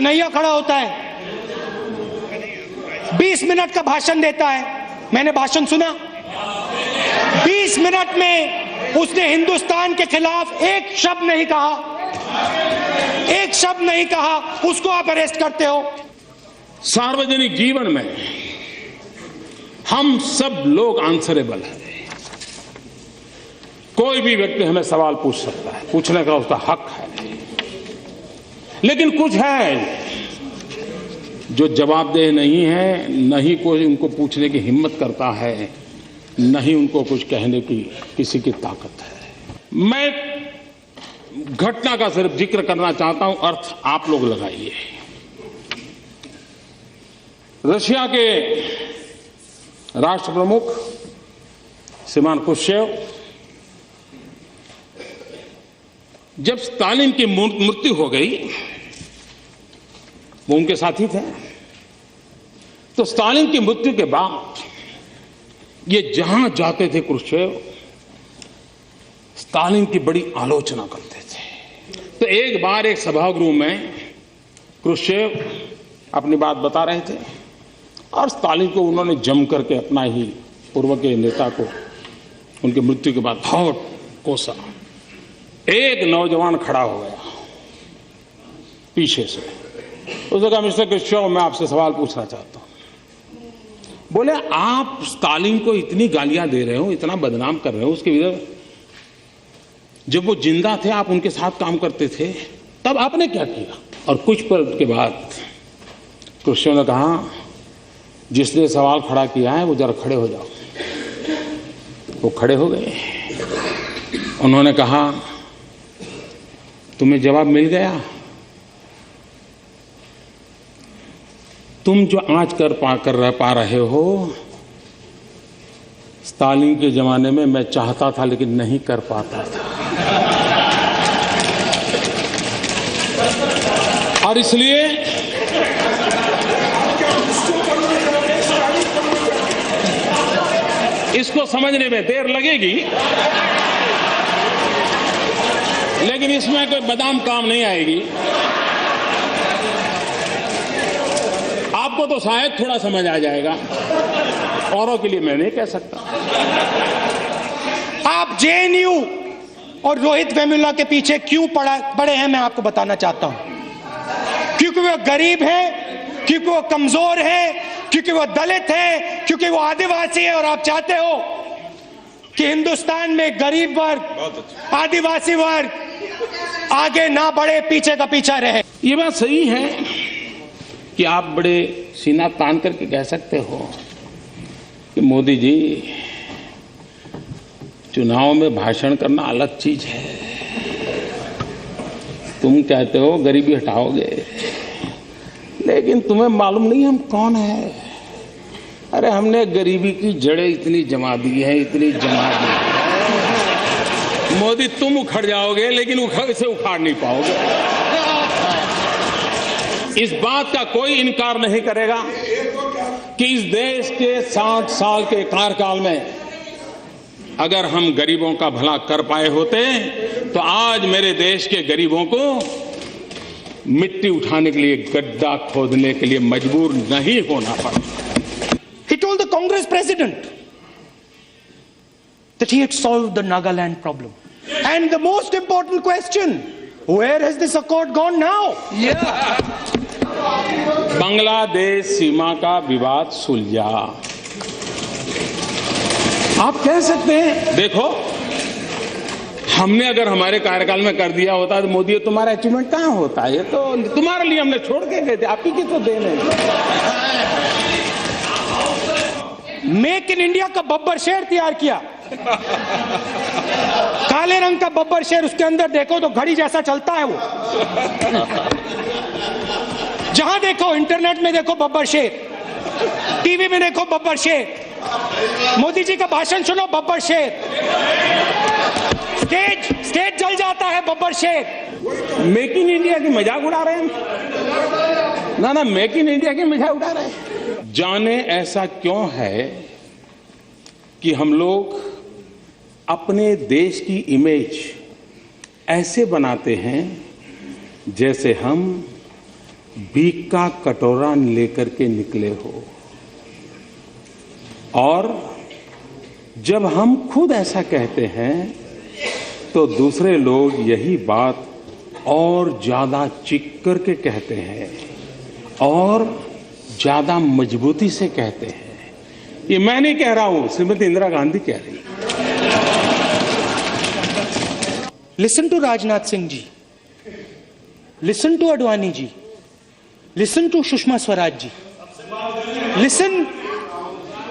कन्हैया खड़ा होता है, 20 मिनट का भाषण देता है। मैंने भाषण सुना, 20 मिनट में उसने हिंदुस्तान के खिलाफ एक शब्द नहीं कहा, एक शब्द नहीं कहा। उसको आप अरेस्ट करते हो। सार्वजनिक जीवन में हम सब लोग आंसरेबल हैं। कोई भी व्यक्ति हमें सवाल पूछ सकता है, पूछने का उसका हक है। लेकिन कुछ है जो जवाबदेह नहीं है, न ही कोई उनको पूछने की हिम्मत करता है, न ही उनको कुछ कहने की किसी की ताकत है। मैं घटना का सिर्फ जिक्र करना चाहता हूं, अर्थ आप लोग लगाइए। रशिया के राष्ट्र प्रमुख श्रीमान क्रुश्चेव जब स्टालिन की मृत्यु हो गई, वो उनके साथी थे, तो स्टालिन की मृत्यु के बाद ये जहां जाते थे क्रुश्चेव, स्टालिन की बड़ी आलोचना करते थे। तो एक बार एक सभागृह में क्रुश्चेव अपनी बात बता रहे थे और स्टालिन को उन्होंने जम करके अपना ही पूर्व के नेता को उनकी मृत्यु के बाद बहुत कोसा। एक नौजवान खड़ा हो गया पीछे से, उसने कहा, मिस्टर क्रुश्चेव, मैं आपसे सवाल पूछना चाहता हूं। बोले, आप स्टालिन को इतनी गालियां दे रहे हो, इतना बदनाम कर रहे हो, उसके विरुद्ध जब वो जिंदा थे आप उनके साथ काम करते थे, तब आपने क्या किया? और कुछ पल के बाद क्रुश्चेव ने कहा, जिसने सवाल खड़ा किया है वो जरा खड़े हो जाओ। वो खड़े हो गए। उन्होंने कहा, तुम्हें जवाब मिल गया? तुम जो आज कर पा रहे हो, स्टालिन के जमाने में मैं चाहता था लेकिन नहीं कर पाता था। और इसलिए इसको समझने में देर लगेगी, लेकिन इसमें कोई बादाम काम नहीं आएगी। आपको तो शायद थोड़ा समझ आ जाएगा, औरों के लिए मैं नहीं कह सकता। आप जेएनयू और रोहित वेमुला के पीछे क्यों पड़े हैं, मैं आपको बताना चाहता हूं। क्योंकि वो गरीब है, क्योंकि वो कमजोर है, क्योंकि वो दलित है, क्योंकि वो आदिवासी है। और आप चाहते हो कि हिंदुस्तान में गरीब वर्ग, आदिवासी वर्ग आगे ना बढ़े, पीछे का पीछा रहे। ये बात सही है कि आप बड़े सीना तान करके कह सकते हो कि मोदी जी, चुनाव में भाषण करना अलग चीज है। तुम कहते हो गरीबी हटाओगे, लेकिन तुम्हें मालूम नहीं हम कौन है। अरे हमने गरीबी की जड़ें इतनी जमा दी है, इतनी जमा दी है। मोदी, तुम उखड़ जाओगे लेकिन इसे उखाड़ नहीं पाओगे। इस बात का कोई इनकार नहीं करेगा कि इस देश के 60 साल के कार्यकाल में अगर हम गरीबों का भला कर पाए होते तो आज मेरे देश के गरीबों को मिट्टी उठाने के लिए, गड्ढा खोदने के लिए मजबूर नहीं होना पड़ा। He told the Congress president that he had solved the Nagaland problem. And the most important question, where has this accord gone now? Yeah. Bangladesh सीमा का विवाद सुलझा। आप कह सकते हैं, देखो, हमने अगर हमारे कार्यकाल में कर दिया होता तो मोदी, तुम्हारा अचीवमेंट कहां होता है? ये तो तुम्हारे लिए हमने छोड़ के गए थे, आप ही की तो देन है। मेक इन इंडिया का बब्बर शेर तैयार किया, काले रंग का बब्बर शेर, उसके अंदर देखो तो घड़ी जैसा चलता है वो। जहां देखो, इंटरनेट में देखो बब्बर शेर, टीवी में देखो बब्बर शेर, मोदी जी का भाषण सुनो बब्बर शेर, स्टेज जल जाता है बब्बर शेर। मेक इन इंडिया की मजाक उड़ा रहे हैं ना, मेक इन इंडिया की मजाक उड़ा रहे हैं। जाने ऐसा क्यों है कि हम लोग अपने देश की इमेज ऐसे बनाते हैं जैसे हम भीख का कटोरा लेकर के निकले हो, और जब हम खुद ऐसा कहते हैं तो दूसरे लोग यही बात और ज्यादा चीख करके कहते हैं और ज्यादा मजबूती से कहते हैं। ये मैं नहीं कह रहा हूं, श्रीमती इंदिरा गांधी कह रही। Listen to Rajnath Singh ji, listen to Advani ji, listen to Sushma Swaraj ji, listen,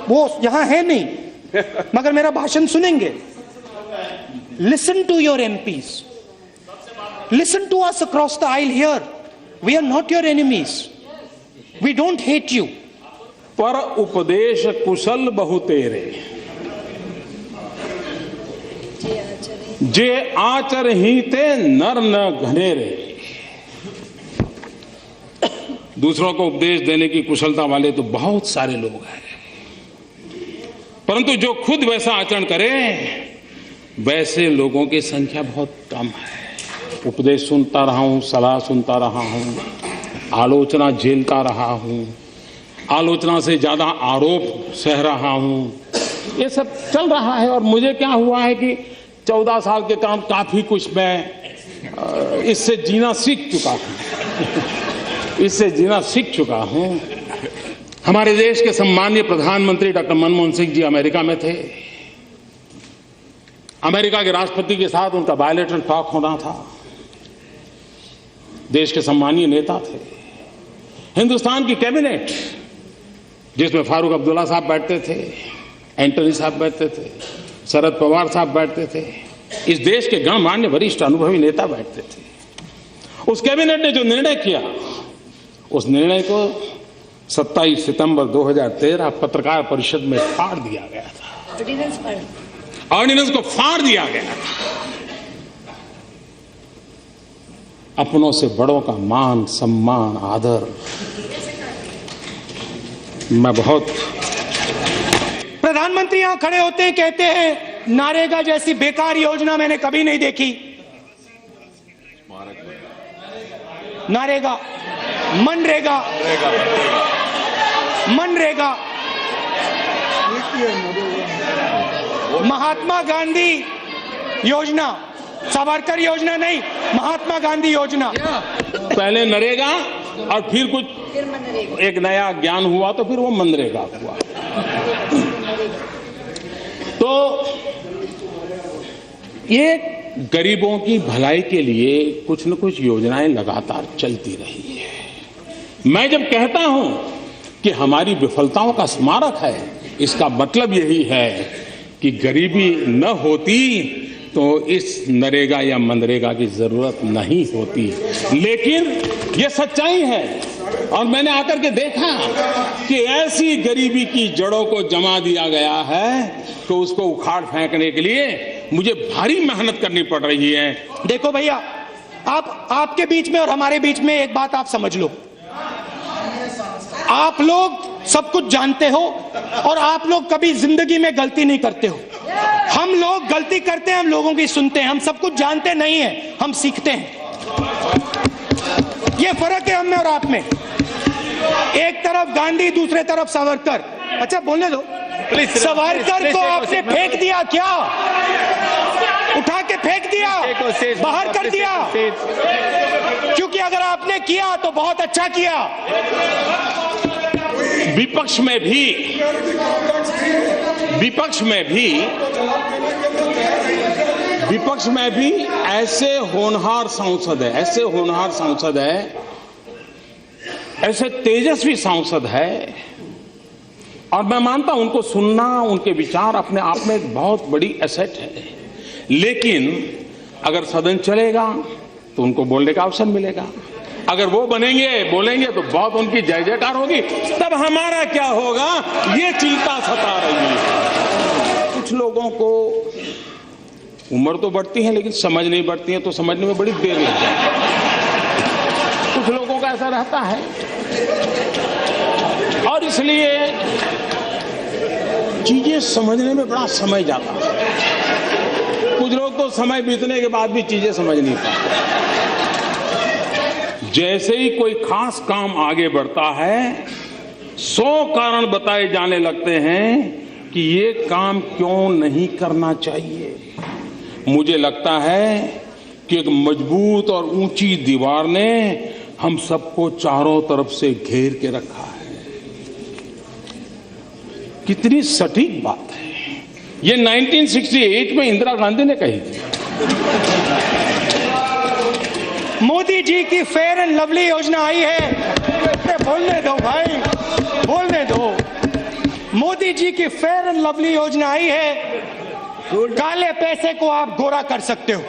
वो यहां है नहीं मगर मेरा भाषण सुनेंगे। Listen to your MPs, listen to us across the aisle here, we are not your enemies, we don't hate you. पर उपदेश कुशल बहु तेरे, जे आचर ही ते नर न घनेरे। दूसरों को उपदेश देने की कुशलता वाले तो बहुत सारे लोग हैं, परंतु जो खुद वैसा आचरण करे वैसे लोगों की संख्या बहुत कम है। उपदेश सुनता रहा हूं, सलाह सुनता रहा हूं, आलोचना झेलता रहा हूं, आलोचना से ज्यादा आरोप सह रहा हूं, ये सब चल रहा है। और मुझे क्या हुआ है कि 14 साल के काम काफी कुछ मैं इससे जीना सीख चुका हूं, इससे जीना सीख चुका हूं। हमारे देश के सम्मानीय प्रधानमंत्री डॉक्टर मनमोहन सिंह जी अमेरिका में थे। अमेरिका के राष्ट्रपति के साथ उनका बायलैटरल टॉक होना था। देश के सम्मानीय नेता थे। हिंदुस्तान की कैबिनेट जिसमें फारूक अब्दुल्ला साहब बैठते थे, एंटनी साहब बैठते थे, शरद पवार साहब बैठते थे, इस देश के गणमान्य वरिष्ठ अनुभवी नेता बैठते थे। उस कैबिनेट ने जो निर्णय किया, उस निर्णय को 27 सितंबर 2013 पत्रकार परिषद में फाड़ दिया गया था। ऑर्डिनेंस को फाड़ दिया गया था। अपनों से बड़ों का मान, सम्मान, आदर, मैं बहुत। प्रधानमंत्री यहां खड़े होते हैं, कहते हैं नारेगा जैसी बेकार योजना मैंने कभी नहीं देखी। नारेगा, मनरेगा, मनरेगा, महात्मा गांधी योजना, सावरकर योजना नहीं, महात्मा गांधी योजना। पहले नरेगा और फिर कुछ एक नया ज्ञान हुआ तो फिर वो मनरेगा हुआ। तो ये गरीबों की भलाई के लिए कुछ न कुछ योजनाएं लगातार चलती रही है। मैं जब कहता हूं कि हमारी विफलताओं का स्मारक है, इसका मतलब यही है कि गरीबी न होती तो इस नरेगा या मनरेगा की जरूरत नहीं होती। लेकिन ये सच्चाई है और मैंने आकर के देखा कि ऐसी गरीबी की जड़ों को जमा दिया गया है कि उसको उखाड़ फेंकने के लिए मुझे भारी मेहनत करनी पड़ रही है। देखो भैया, आपके बीच में और हमारे बीच में एक बात आप समझ लो, आप लोग सब कुछ जानते हो और आप लोग कभी जिंदगी में गलती नहीं करते हो। हम लोग गलती करते हैं, हम लोगों की सुनते हैं, हम सब कुछ जानते नहीं हैं, हम सीखते हैं। ये फर्क है हम में और आप में। एक तरफ गांधी, दूसरे तरफ सावरकर। अच्छा बोलने दो। सावरकर को आपने फेंक दिया क्या? उठा के फेंक दिया, बाहर कर दिया, क्योंकि अगर आपने किया तो बहुत अच्छा किया। विपक्ष में भी ऐसे होनहार सांसद है, ऐसे तेजस्वी सांसद है, और मैं मानता हूं उनको सुनना, उनके विचार अपने आप में एक बहुत बड़ी एसेट है। लेकिन अगर सदन चलेगा तो उनको बोलने का अवसर मिलेगा। अगर वो बोलेंगे तो बहुत उनकी जय जयकार होगी। तब हमारा क्या होगा, ये चिंता सता रही है। कुछ लोगों को उम्र तो बढ़ती है लेकिन समझ नहीं बढ़ती है, तो समझने में बड़ी देर लग जाती है। कुछ लोगों का ऐसा रहता है और इसलिए चीजें समझने में बड़ा समय जाता है। कुछ लोग तो समय बीतने के बाद भी चीजें समझ नहीं पाते। जैसे ही कोई खास काम आगे बढ़ता है 100 कारण बताए जाने लगते हैं कि ये काम क्यों नहीं करना चाहिए। मुझे लगता है कि एक मजबूत और ऊंची दीवार ने हम सबको चारों तरफ से घेर के रखा है। कितनी सटीक बात है। ये 1968 में इंदिरा गांधी ने कही थी। मोदी जी की फेयर एंड लवली योजना आई है। बोलने दो भाई, बोलने दो। मोदी जी की फेयर एंड लवली योजना आई है। काले पैसे को आप गोरा कर सकते हो।